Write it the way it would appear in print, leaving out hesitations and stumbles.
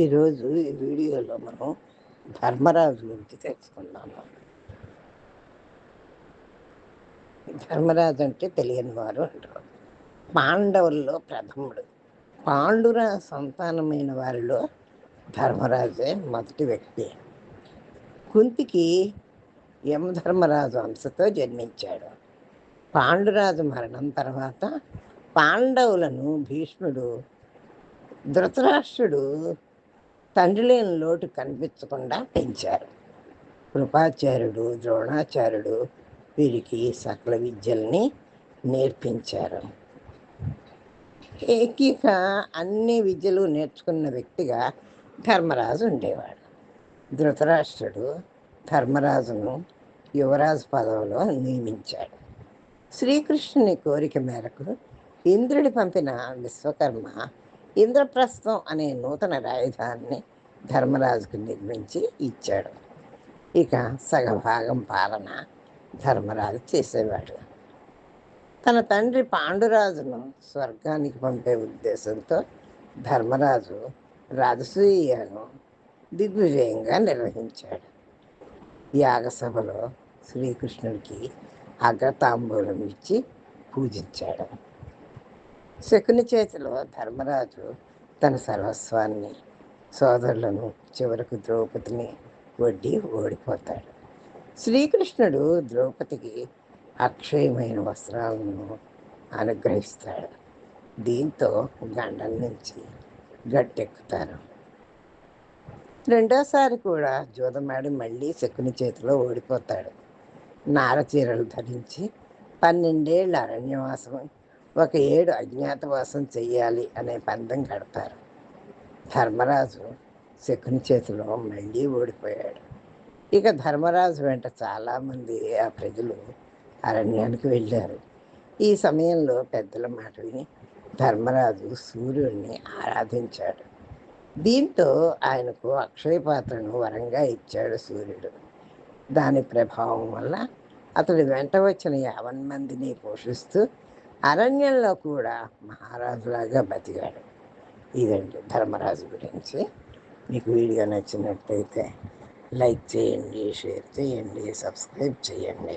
ఈరోజు ఈ వీడియోలో మనం ధర్మరాజు గురించి తెలుసుకున్నాము. ధర్మరాజు అంటే తెలియని వారు అంటారు. పాండవుల్లో ప్రథముడు. పాండుర సంతానమైన వారిలో ధర్మరాజే మొదటి వ్యక్తి. కుంతికి యమధర్మరాజు అంశతో జన్మించాడు. పాండురాజు మరణం తర్వాత పాండవులను భీష్ముడు, ధృతరాష్ట్రుడు తండ్రి లేని లోటు కనిపించకుండా పెంచారు. కృపాచార్యుడు, ద్రోణాచార్యుడు వీరికి సకల విద్యల్ని నేర్పించారు. ఏకీక అన్ని విద్యలు నేర్చుకున్న వ్యక్తిగా ధర్మరాజు ఉండేవాడు. ధృతరాష్ట్రుడు ధర్మరాజును యువరాజు పదవిలో నియమించాడు. శ్రీకృష్ణుని కోరిక మేరకు ఇంద్రుడి పంపిన విశ్వకర్మ ఇంద్రప్రస్థం అనే నూతన రాజధానిని ధర్మరాజుకు నిర్మించి ఇచ్చాడు. ఇక సగభాగం పాలన ధర్మరాజు చేసేవాడు. తన తండ్రి పాండురాజును స్వర్గానికి పంపే ఉద్దేశంతో ధర్మరాజు రాజసూయ యాగం దిగ్విజయంగా నిర్వహించాడు. యాగసభలో శ్రీకృష్ణుడికి అగ్రతాంబూలం ఇచ్చి పూజించాడు. శకుని చేతిలో ధర్మరాజు తన సర్వస్వాన్ని, సోదరులను, చివరకు ద్రౌపదిని వడ్డీ ఓడిపోతాడు. శ్రీకృష్ణుడు ద్రౌపదికి అక్షయమైన వస్త్రాలను అనుగ్రహిస్తాడు. దీంతో గండం నుంచి గట్టెక్కుతారు. రెండోసారి కూడా జూదమాడి మళ్ళీ శకుని చేతిలో ఓడిపోతాడు. నారచీరలు ధరించి 12 ఏళ్ళ అరణ్యవాసం, 1 ఏడు అజ్ఞాతవాసం చెయ్యాలి అనే పందెం కడతారు. ధర్మరాజు శకుని చేతిలో మళ్ళీ ఓడిపోయాడు. ఇక ధర్మరాజు వెంట చాలామంది ఆ ప్రజలు అరణ్యానికి వెళ్ళారు. ఈ సమయంలో పెద్దల మాట విని ధర్మరాజు సూర్యుడిని ఆరాధించాడు. దీంతో ఆయనకు అక్షయ పాత్రను వరంగా ఇచ్చాడు సూర్యుడు. దాని ప్రభావం వల్ల అతడి వెంట వచ్చిన 50 మందిని పోషిస్తూ అరణ్యంలో కూడా మహారాజులాగా బతికాడు. ఇదండి ధర్మరాజు గురించి. మీకు వీడియో నచ్చినట్లయితే లైక్ చేయండి, షేర్ చేయండి, సబ్స్క్రైబ్ చేయండి.